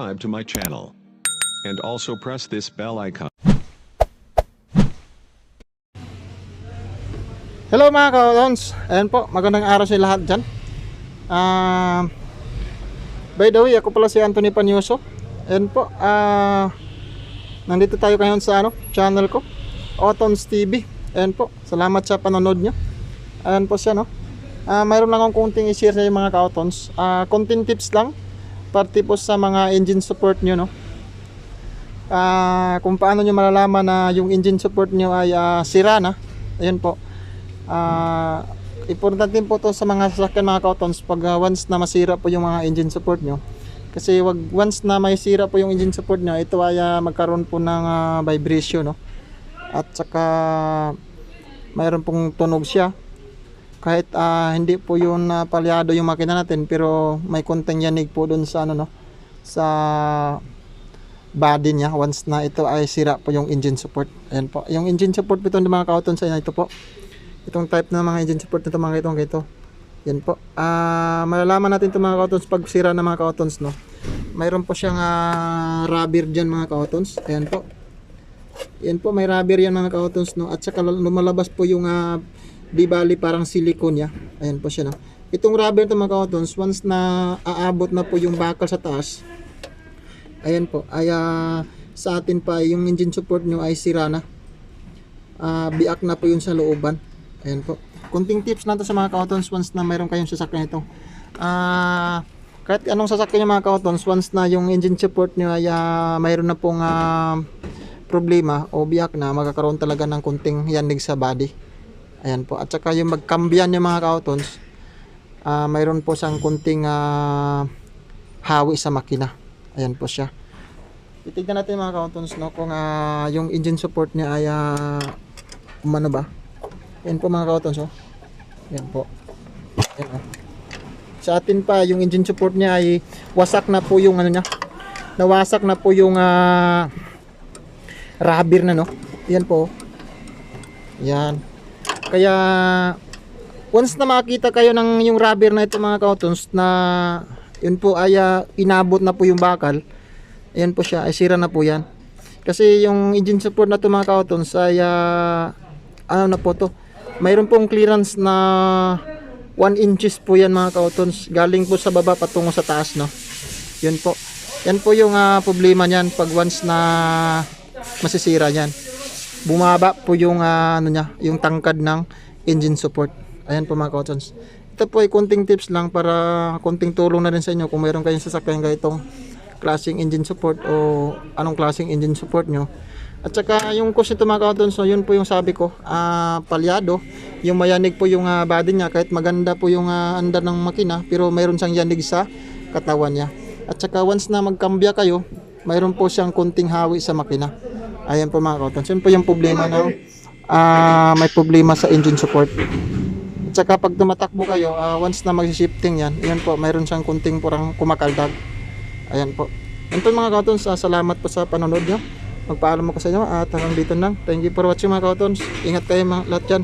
subscribe to my channel. And also press this bell icon. Hello mga ka-Autons, ayan po, magandang araw sa lahat dyan. By the way, ako pala si Anthony Panyoso. Ayan po, nandito tayo ngayon sa channel ko, AutonsTV. Ayan po, salamat sa panonood nyo. Ayan po siya, no. Mayroon lang akong kunting i-share sa mga ka-Autons. Kunting tips lang, parte po sa mga engine support nyo, no. Kung paano nyo malalaman na yung engine support nyo ay sira na. Ayan po. Importante po to sa mga sasakyan mga ka-Autons pag once na masira po yung mga engine support nyo, kasi once na may sira po yung engine support nyo, ito ay magkaroon po ng vibration, no? At saka mayroon pong tunog siya kahit hindi po yun palyado yung makina natin, pero may konting yanig po dun sa sa body niya once na ito ay sira po yung engine support. Ayan po, yung engine support po ito ng mga ka-Autons ay ito po. Itong type ng mga engine support nito mga ito. Yan po. Malalaman natin itong mga ka-Autons pag sira na mga ka-Autons, no. Mayroon po siyang rubber dyan mga ka-Autons. Ayan po. Yan po, may rubber yan mga ka-Autons, no. At saka lumalabas po yung di bali parang silicone niya. Ayan po siya, no. Itong rubber ito mga ka-Autons, once na aabot na po yung bakal sa taas, ayan po, ay sa atin pa yung engine support nyo ay sira na. Biak na po yun sa looban. Ayan po. Kunting tips na to sa mga ka-Autons once na mayroon kayong sasakyan ito. Kahit anong sasakyan nyo mga ka-Autons, once na yung engine support nyo ay mayroon na pong problema o biyak na, magkakaroon talaga ng kunting yanig sa body. Ayan po. At saka yung magkambyan nyo mga ka-Autons, mayroon po siyang kunting hawi sa makina. Ayan po siya. Titignan natin mga ka-Autons, no, kung yung engine support niya ay umano ba. Ayan po mga ka-Autons, oh. Ayan po. Ayan, oh. Sa atin pa yung engine support niya ay wasak na po yung niya. Nawasak na po yung rubber na, no. Ayan po. Ayan. Kaya once na makita kayo ng yung rubber na ito mga ka-Autons na yun po ay inabot na po yung bakal, ayan po siya, ay sira na po yan. Kasi yung engine support na ito mga ka-Autons ay ano na po to, mayroon pong clearance na 1 inches po yan mga ka-Autons, galing po sa baba patungo sa taas, no. Yun po, yan po yung problema niyan pag once na masisira yan, bumaba po yung yung tangkad ng engine support. Ayan po mga ka-Autons. Ito po ay kunting tips lang para kunting tulong na rin sa inyo kung mayroon kayong sasakyan ganitong klaseng engine support o anong klaseng engine support nyo. At saka yung cause nito mga ka-Autons, so yun po yung sabi ko, palyado, yung mayanig po yung body niya, kahit maganda po yung andar ng makina, pero mayroon siyang yanig sa katawan niya. At saka once na magkambya kayo, mayroon po siyang kunting hawi sa makina. Ayan po mga ka-Autons, yun po yung problema na may problema sa engine support. At saka pag tumatakbo kayo, once na mag-shifting yan, ayan po, mayroon siyang kunting parang kumakaldag. Ayan po. Yan po mga ka-Autons, salamat po sa panonood nyo. Magpaalam ako sa inyo at hanggang dito lang. Thank you for watching mga ka-Autons. Ingat kayo mga lahat dyan.